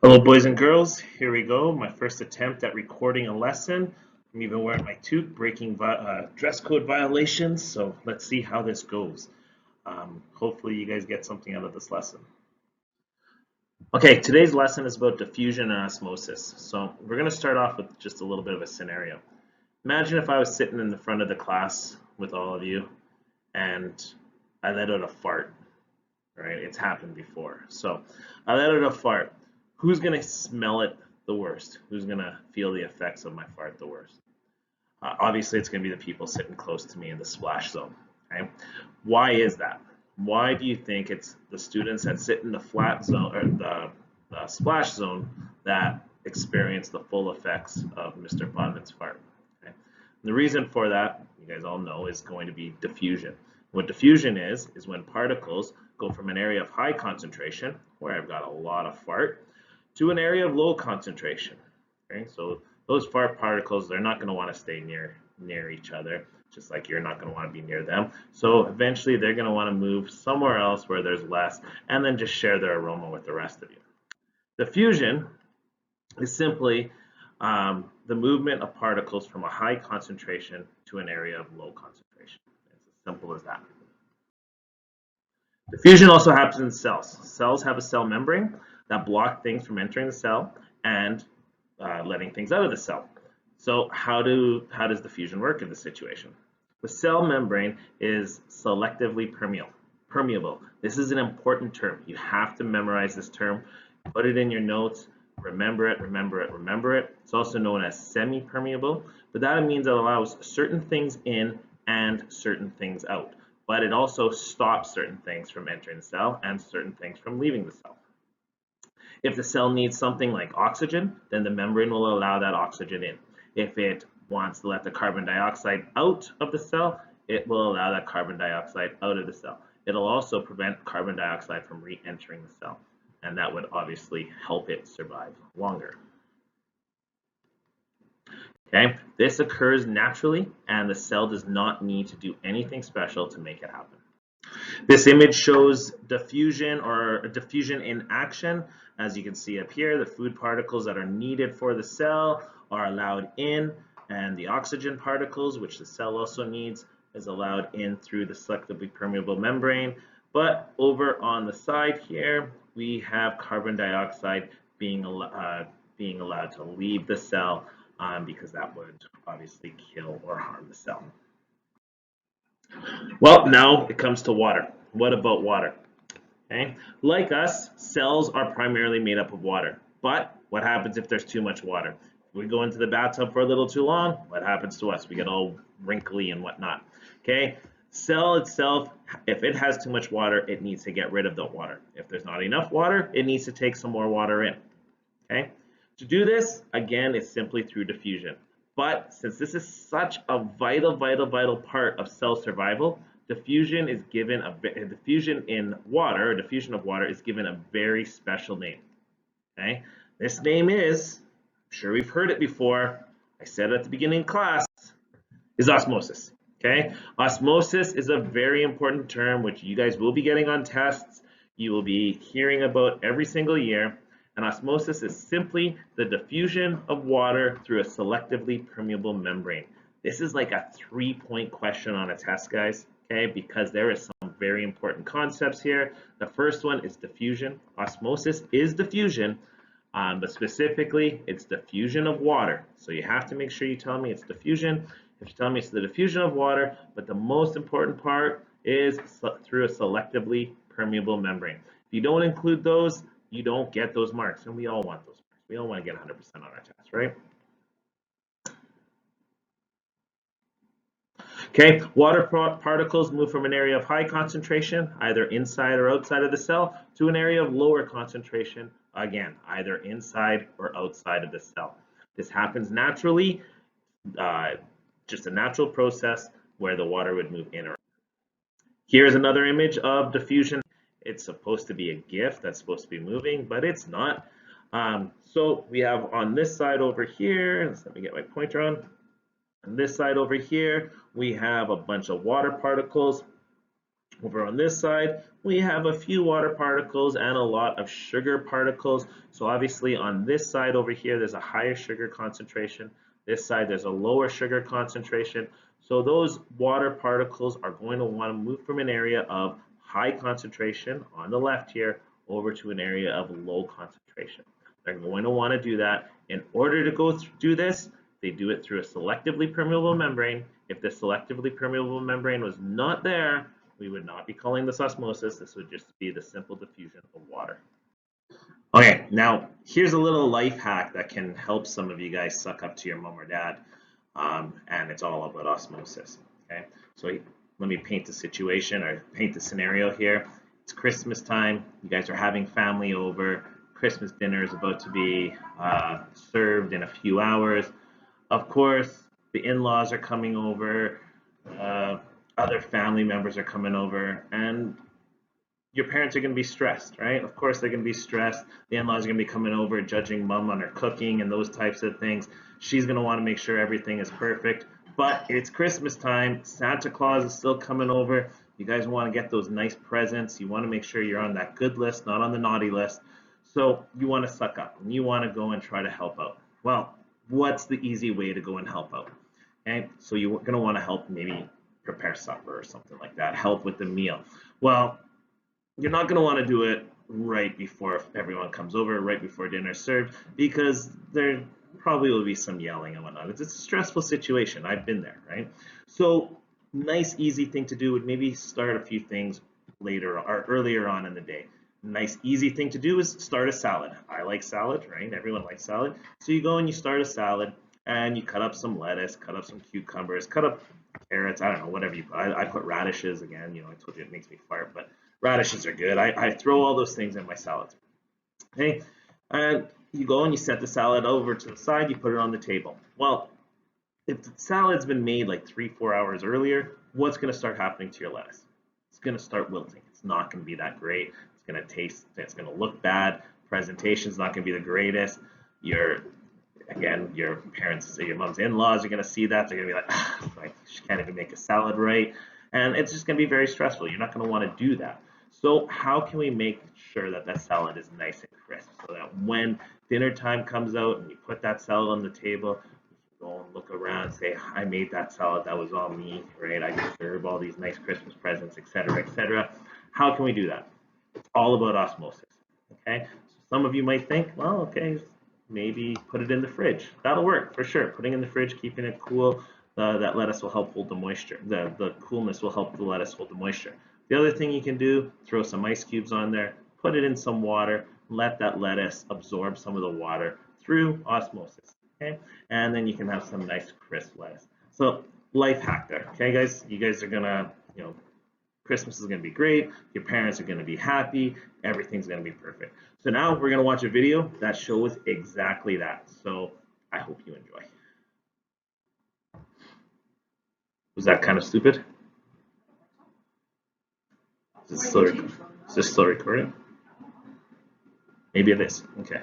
Hello, boys and girls. Here we go. My first attempt at recording a lesson. I'm even wearing my toque, breaking dress code violations. So let's see how this goes. Hopefully, you guys get something out of this lesson. Okay, today's lesson is about diffusion and osmosis. So we're going to start off with just a little bit of a scenario. Imagine if I was sitting in the front of the class with all of you and I let out a fart. Right? It's happened before. So I let out a fart. Who's going to smell it the worst? Who's going to feel the effects of my fart the worst? Obviously, it's going to be the people sitting close to me in the splash zone. Okay? Why is that? Why do you think it's the students that sit in the flat zone or the splash zone that experience the full effects of Mr. Bodman's fart? Okay? The reason for that, you guys all know, is going to be diffusion. What diffusion is when particles go from an area of high concentration, where I've got a lot of fart, to an area of low concentration. Okay, so those fart particles, they're not going to want to stay near each other, just like you're not going to want to be near them. So eventually they're going to want to move somewhere else where there's less, and then just share their aroma with the rest of you. Diffusion is simply the movement of particles from a high concentration to an area of low concentration. It's as simple as that. Diffusion also happens in cells. Cells have a cell membrane that block things from entering the cell and letting things out of the cell. So how does diffusion work in this situation? The cell membrane is selectively permeable. This is an important term. You have to memorize this term. Put it in your notes. Remember it, remember it, remember it. It's also known as semi-permeable, but that means it allows certain things in and certain things out. But it also stops certain things from entering the cell and certain things from leaving the cell. If the cell needs something like oxygen, then the membrane will allow that oxygen in. If it wants to let the carbon dioxide out of the cell, it will allow that carbon dioxide out of the cell. It'll also prevent carbon dioxide from re-entering the cell, and that would obviously help it survive longer. Okay, this occurs naturally, and the cell does not need to do anything special to make it happen. This image shows diffusion or diffusion in action. As you can see up here, the food particles that are needed for the cell are allowed in, and the oxygen particles, which the cell also needs, is allowed in through the selectively permeable membrane. But over on the side here, we have carbon dioxide being allowed to leave the cell because that would obviously kill or harm the cell. Well, now it comes to water. What about water? Okay. Like us, cells are primarily made up of water. But what happens if there's too much water? If we go into the bathtub for a little too long, what happens to us? We get all wrinkly and whatnot. Okay. Cell itself, if it has too much water, it needs to get rid of the water. If there's not enough water, it needs to take some more water in. Okay. To do this, again, is simply through diffusion. But since this is such a vital part of cell survival, diffusion of water is given a very special name. Okay, this name is, I'm sure we've heard it before. I said it at the beginning of class, is osmosis. Okay, osmosis is a very important term which you guys will be getting on tests. You will be hearing about every single year. And osmosis is simply the diffusion of water through a selectively permeable membrane. This is like a 3-point question on a test, guys, okay, because there is some very important concepts here. The first one is diffusion. Osmosis is diffusion, but specifically, it's diffusion of water. So you have to make sure you tell me it's diffusion. If you tell me it's the diffusion of water, but the most important part is through a selectively permeable membrane. If you don't include those, you don't get those marks, and we all want those marks. We all want to get 100% on our test, right? Okay, water particles move from an area of high concentration, either inside or outside of the cell, to an area of lower concentration, again, either inside or outside of the cell. This happens naturally, just a natural process where the water would move in or out. Here's another image of diffusion. It's supposed to be a GIF that's supposed to be moving, but it's not. So we have on this side over here, let me get my pointer on. On this side over here, we have a bunch of water particles Over on this side, we have a few water particles and a lot of sugar particles. So obviously on this side over here, there's a higher sugar concentration. This side, there's a lower sugar concentration. So those water particles are going to want to move from an area of high concentration on the left here over to an area of low concentration. They're going to want to do that. In order to do this, they do it through a selectively permeable membrane. If the selectively permeable membrane was not there, we would not be calling this osmosis. This would just be the simple diffusion of water. Okay, now here's a little life hack that can help some of you guys suck up to your mom or dad, and it's all about osmosis. Okay, so let me paint the situation or paint the scenario here. It's Christmas time. You guys are having family over. Christmas dinner is about to be served in a few hours. Of course, the in-laws are coming over. Uh, Other family members are coming over, and your parents are going to be stressed, right? Of course, they're going to be stressed. The in-laws are going to be coming over, judging mom on her cooking and those types of things. She's going to want to make sure everything is perfect. But it's Christmas time. Santa Claus is still coming over. You guys want to get those nice presents. You want to make sure you're on that good list, not on the naughty list. So you want to suck up and you want to go and try to help out. Well, what's the easy way to go and help out? Okay, so you're going to want to help maybe prepare supper or something like that, help with the meal. Well, you're not going to want to do it right before everyone comes over, right before dinner is served, because there probably will be some yelling and whatnot. It's a stressful situation. I've been there, right? So, nice, easy thing to do would maybe start a few things later or earlier on in the day. Nice, easy thing to do is start a salad. I like salad, right? Everyone likes salad. So you go and you start a salad and you cut up some lettuce, cut up some cucumbers, cut up carrots, I don't know, whatever you put. I put radishes again, I told you it makes me fart, but radishes are good. I throw all those things in my salads. Okay, and you go and you set the salad over to the side, you put it on the table. Well, if the salad's been made like 3-4 hours earlier, what's going to start happening to your lettuce? It's going to start wilting. It's not going to be that great. It's going to taste, it's going to look bad. Presentation's not going to be the greatest. Again, your parents, your mom's in-laws are going to see that. They're going to be like, she can't even make a salad right. And it's just going to be very stressful. You're not going to want to do that. So how can we make sure that that salad is nice and crisp so that when dinner time comes out and you put that salad on the table, you can go and look around and say, I made that salad, that was all me, right? I deserve all these nice Christmas presents, etc., etc. How can we do that? It's all about osmosis, okay? So some of you might think, well, okay, maybe put it in the fridge. That'll work for sure. Putting in the fridge, keeping it cool, that lettuce will help hold the moisture. The coolness will help the lettuce hold the moisture. The other thing you can do, throw some ice cubes on there, put it in some water, let that lettuce absorb some of the water through osmosis. Okay, and then you can have some nice crisp lettuce. So life hack there. Okay, guys, you guys are gonna, Christmas is gonna be great. Your parents are gonna be happy. Everything's gonna be perfect. So now we're gonna watch a video that shows exactly that. So I hope you enjoy. Was that kind of stupid? Is this still recording? Maybe it is. Okay.